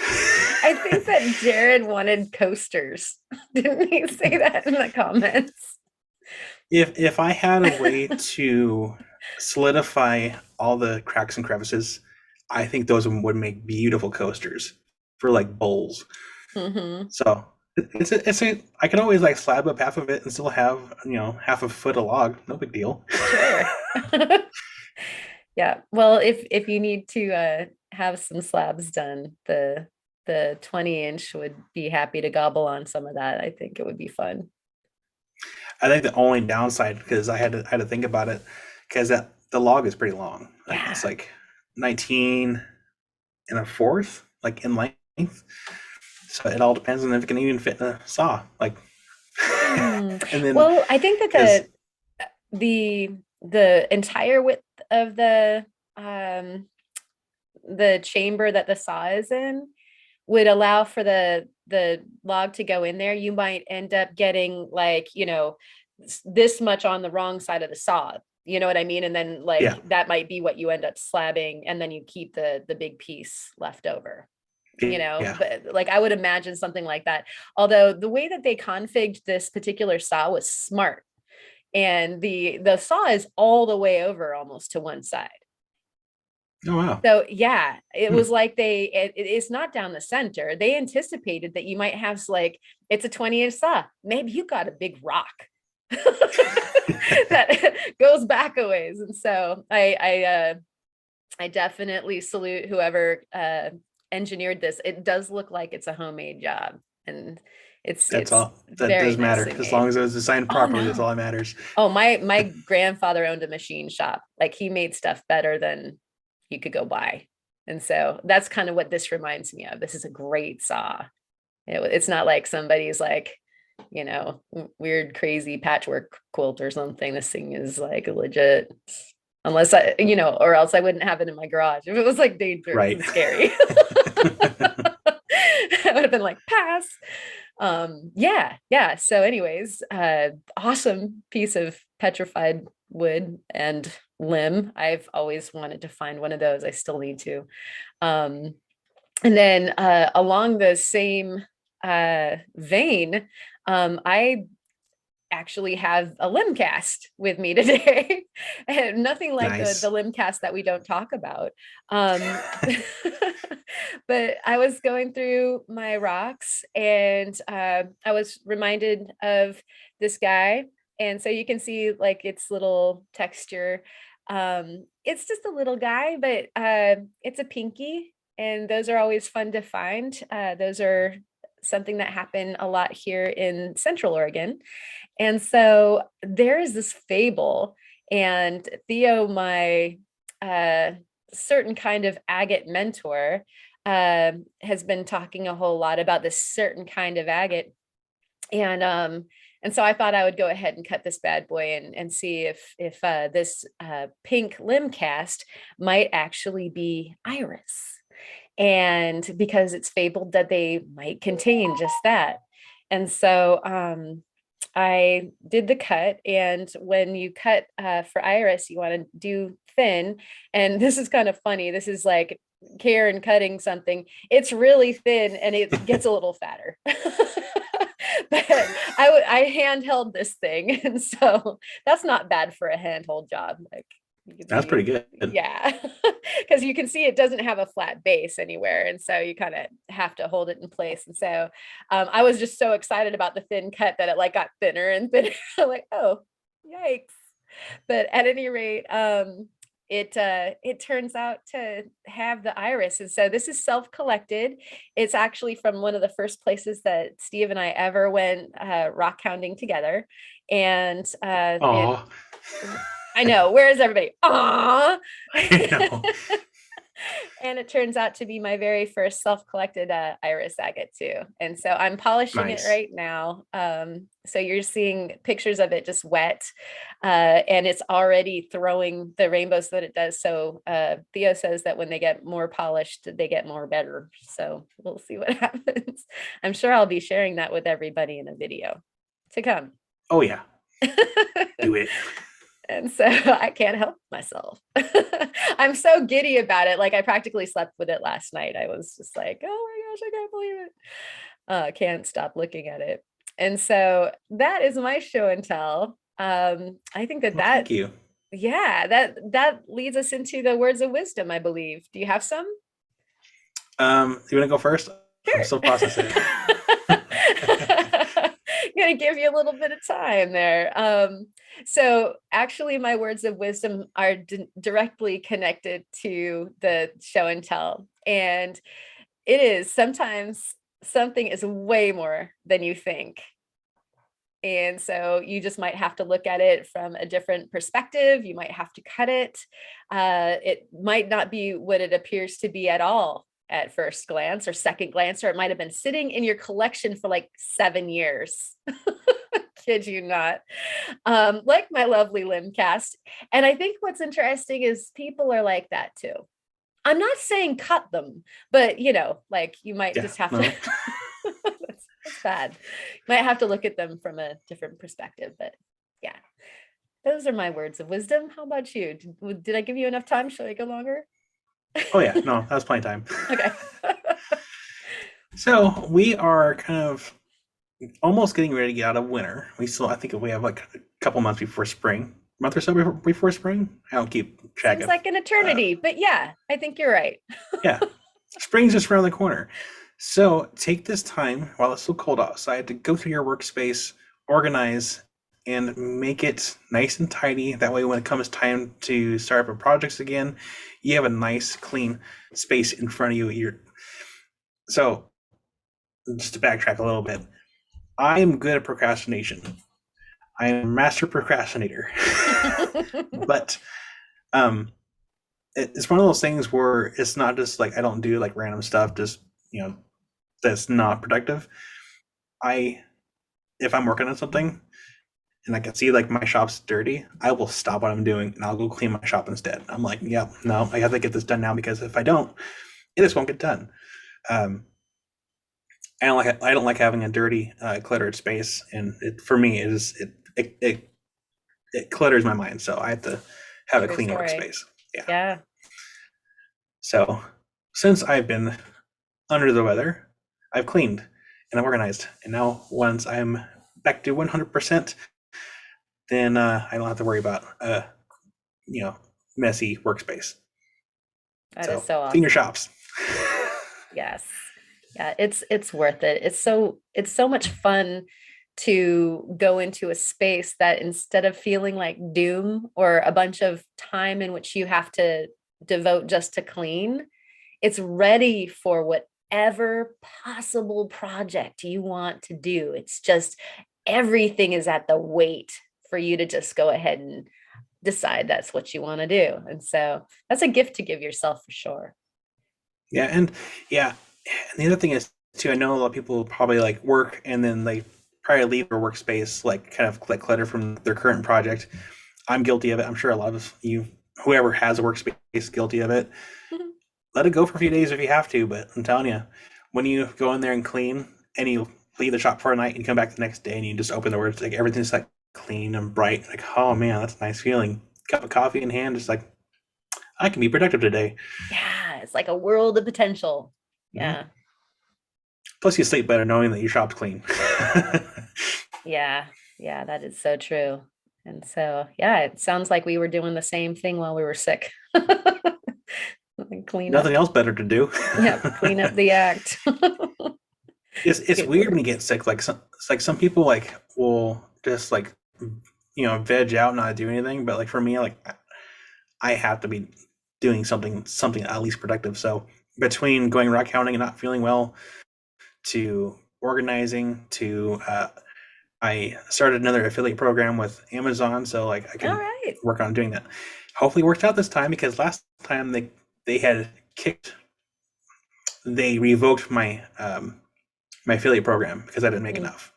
I think that Jared wanted coasters. Didn't he say that in the comments? If I had a way to solidify all the cracks and crevices, I think those would make beautiful coasters for like bowls. Mm-hmm. So I can always like slab up half of it and still have half a foot of log. No big deal. Sure. Yeah. Well, if you need to have some slabs done, the 20-inch would be happy to gobble on some of that. I think it would be fun. I think the only downside, because I had to think about it, because the log is pretty long. Like, Yeah. it's like 19 1/4, like in length. So it all depends on if it can even fit in a saw. Like, and then well, I think that the entire width of the chamber that the saw is in would allow for the log to go in there. You might end up getting like, this much on the wrong side of the saw. You know what I mean? And then like, Yeah. that might be what you end up slabbing, and then you keep the big piece left over. Yeah. but like I would imagine something like that. Although the way that they configured this particular saw was smart, and the saw is all the way over almost to one side. Oh wow. So yeah, it Hmm. was like it's not down the center. They anticipated that you might have like, it's a 20-inch saw. Maybe you got a big rock that goes back a ways. And so I definitely salute whoever engineered this. It does look like it's a homemade job, and That's it's all that very does matter. nicely As long made. as it was designed Oh properly, that's all no. that matters. Oh, my grandfather owned a machine shop. Like he made stuff better than you could go buy. And so that's kind of what this reminds me of. This is a great saw. It's not like somebody's like, weird, crazy patchwork quilt or something. This thing is like legit. Unless or else I wouldn't have it in my garage. If it was like dangerous Right. and scary, I would have been like, pass. Yeah. So anyways, awesome piece of petrified wood and limb. I've always wanted to find one of those. I still need to. Um, and then along the same vein, I actually have a limb cast with me today. And nothing like the Nice. limb cast that we don't talk about. But I was going through my rocks, and I was reminded of this guy. And so you can see like its little texture. It's just a little guy, but it's a pinky, and those are always fun to find. Those are something that happen a lot here in Central Oregon. And so there is this fable, and Theo, my certain kind of agate mentor, has been talking a whole lot about this certain kind of agate. And so I thought I would go ahead and cut this bad boy and see if this pink limb cast might actually be iris. And because it's fabled that they might contain just that. And so I did the cut, and when you cut for iris, you want to do thin. And this is kind of funny. This is like Karen cutting something. It's really thin, and it gets a little fatter. But I handheld this thing, and so that's not bad for a handhold job. Like you can That's see, pretty good. yeah, because you can see it doesn't have a flat base anywhere, and so you kind of have to hold it in place. And so I was just so excited about the thin cut that it like got thinner and thinner. I'm like, oh, yikes! But at any rate, it turns out to have the iris, and so this is self-collected. It's actually from one of the first places that Steve and I ever went rock hounding together, and Oh, I know, where is everybody? Aww. I know. And it turns out to be my very first self-collected iris agate too. And so I'm polishing it Nice. right now. So you're seeing pictures of it just wet, and it's already throwing the rainbows that it does. So Theo says that when they get more polished, they get more better. So we'll see what happens. I'm sure I'll be sharing that with everybody in a video to come. Oh yeah. Do it. And so I can't help myself. I'm so giddy about it. Like I practically slept with it last night. I was just like, oh my gosh, I can't believe it. Can't stop looking at it. And so that is my show and tell. I think Well, thank you. yeah, that leads us into the words of wisdom, I believe. Do you have some? You want to go first? Sure. I'm still processing. Gonna give you a little bit of time there. So actually my words of wisdom are directly connected to the show and tell. And it is sometimes something is way more than you think. And so you just might have to look at it from a different perspective. You might have to cut it. It might not be what it appears to be at all at first glance or second glance, or it might have been sitting in your collection for like 7 years. Kid you not. Like my lovely limb cast. And I think what's interesting is people are like that too. I'm not saying cut them, but like you might just have to. That's bad. You might have to look at them from a different perspective. But yeah, those are my words of wisdom. How about you? Did I give you enough time? Should I go longer? Oh yeah, no, that was plenty of time. Okay. So we are kind of almost getting ready to get out of winter. I think we have like a couple months before spring, month or so before spring. I don't keep track Seems of. like an Uh, eternity, but yeah, I think you're right. yeah, spring's just around the corner. So take this time while it's still cold outside to go through your workspace, organize, and make it nice and tidy. That way, when it comes time to start up projects again, you have a nice, clean space in front of you. So just to backtrack a little bit, I am good at procrastination. I am a master procrastinator. But um, it's one of those things where it's not just like I don't do like random stuff, just you know, that's not productive. I If I'm working on something and I can see like my shop's dirty, I will stop what I'm doing and I'll go clean my shop instead. I'm like, yeah, no, I have to get this done now because if I don't, it just won't get done. Um, I don't like having a dirty, cluttered space, and for me, it clutters my mind. So I have to have a True clean story. workspace. Yeah. Yeah. So since I've been under the weather, I've cleaned and I'm organized, and now once I'm back to 100%, then I don't have to worry about you know messy workspace. That is So so clean your awesome. shops. Yes. Yeah, it's worth it. It's so much fun to go into a space that instead of feeling like doom or a bunch of time in which you have to devote just to clean, it's ready for whatever possible project you want to do. It's just everything is at the wait for you to just go ahead and decide that's what you want to do. And so that's a gift to give yourself for sure. Yeah, and yeah, and the other thing is too. I know a lot of people probably like work and then they probably leave their workspace like kind of like clutter from their current project. I'm guilty of it. I'm sure a lot of you, whoever has a workspace, is guilty of it. Let it go for a few days if you have to, but I'm telling you, when you go in there and clean and you leave the shop for a night and you come back the next day and you just open the doors, like everything's like clean and bright, like oh man, that's a nice feeling. Cup of coffee in hand, just like I can be productive today. Yeah, it's like a world of potential. Mhm. Yeah. Plus, you sleep better knowing that your shop's clean. Yeah. Yeah, that is so true. And so, yeah, it sounds like we were doing the same thing while we were sick. Clean Nothing up. else better to do. Yep, clean up the act. It's Good weird when Lord. you get sick. Like some people like will just like veg out, not do anything. But like for me, like I have to be doing something at least productive. So between going rock hounding and not feeling well, to organizing, to I started another affiliate program with Amazon, so like I All can right. work on doing that. Hopefully, it worked out this time because last time they had kicked, they revoked my affiliate program because I didn't make Mm. enough.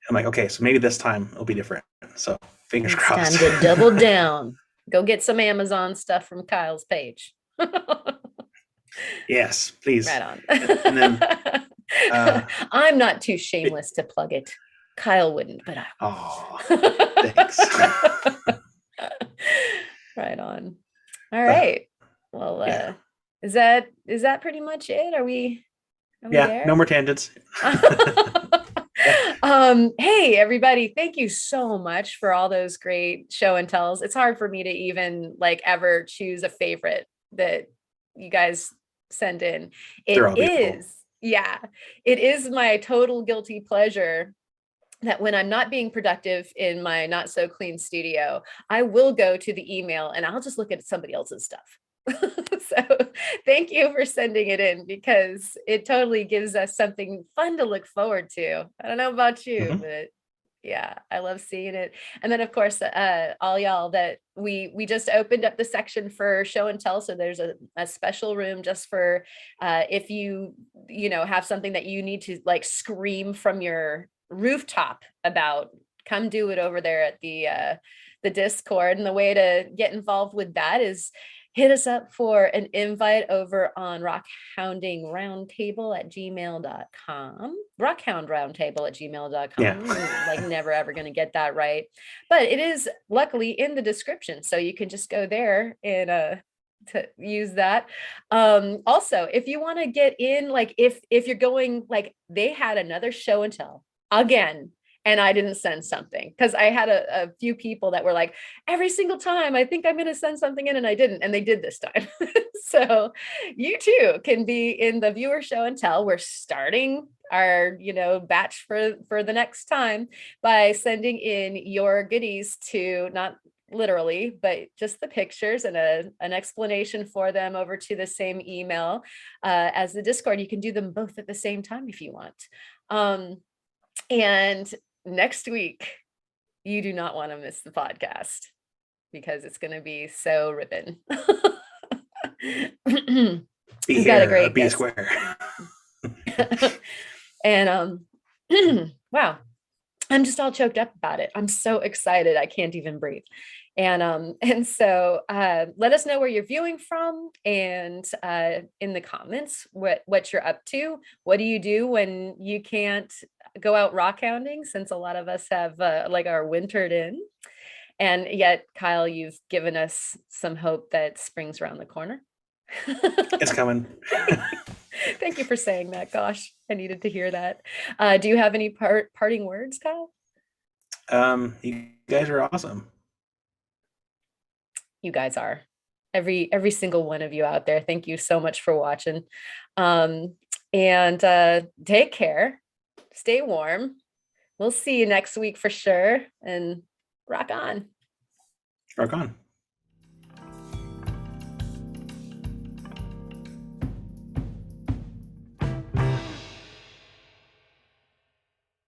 I'm like, okay, so maybe this time it'll be different. So fingers It's time crossed. to double down. Go get some Amazon stuff from Kyle's page. Yes, please. Right on. And then, I'm not too shameless to plug it. Kyle wouldn't, but I oh, thanks. will. Right on. All uh, right. Well, yeah, is that pretty much it? Are we yeah. No there? more tangents. Yeah. Hey everybody, thank you so much for all those great show and tells. It's hard for me to even like ever choose a favorite that you guys send in. They're It all beautiful. is, yeah, it is my total guilty pleasure that when I'm not being productive in my not so clean studio, I will go to the email and I'll just look at somebody else's stuff. So thank you for sending it in because it totally gives us something fun to look forward to. I don't know about you, Hmm. but yeah, I love seeing it. And then of course, all y'all that we just opened up the section for show and tell. So there's a special room just for if you know have something that you need to like scream from your rooftop about, come do it over there at the Discord. And the way to get involved with that is hit us up for an invite over on rockhoundingroundtable at gmail.com. Rockhoundroundtable at Yeah. gmail.com. Like never ever going to get that right. But it is luckily in the description. So you can just go there and to use that. Also, if you want to get in, like if you're going, like they had another show and tell again, and I didn't send something because I had a few people that were like, every single time I think I'm going to send something in and I didn't, and they did this time. So you too can be in the viewer show and tell. We're starting our, batch for the next time by sending in your goodies to, not literally, but just the pictures and an explanation for them over to the same email as the Discord. You can do them both at the same time if you want. And next week, you do not want to miss the podcast because it's going to be so ripping. B We've got a here, great B guest. square. And wow, I'm just all choked up about it. I'm so excited. I can't even breathe. And so let us know where you're viewing from, and in the comments what you're up to. What do you do when you can't go out rock hounding, since a lot of us have like are wintered in? And yet, Kyle, you've given us some hope that spring's around the corner. It's coming. Thank you for saying that. Gosh, I needed to hear that. Do you have any parting words, Kyle? You guys are awesome. You guys are. Every single one of you out there. Thank you so much for watching. And take care. Stay warm. We'll see you next week for sure. And rock on. Rock on.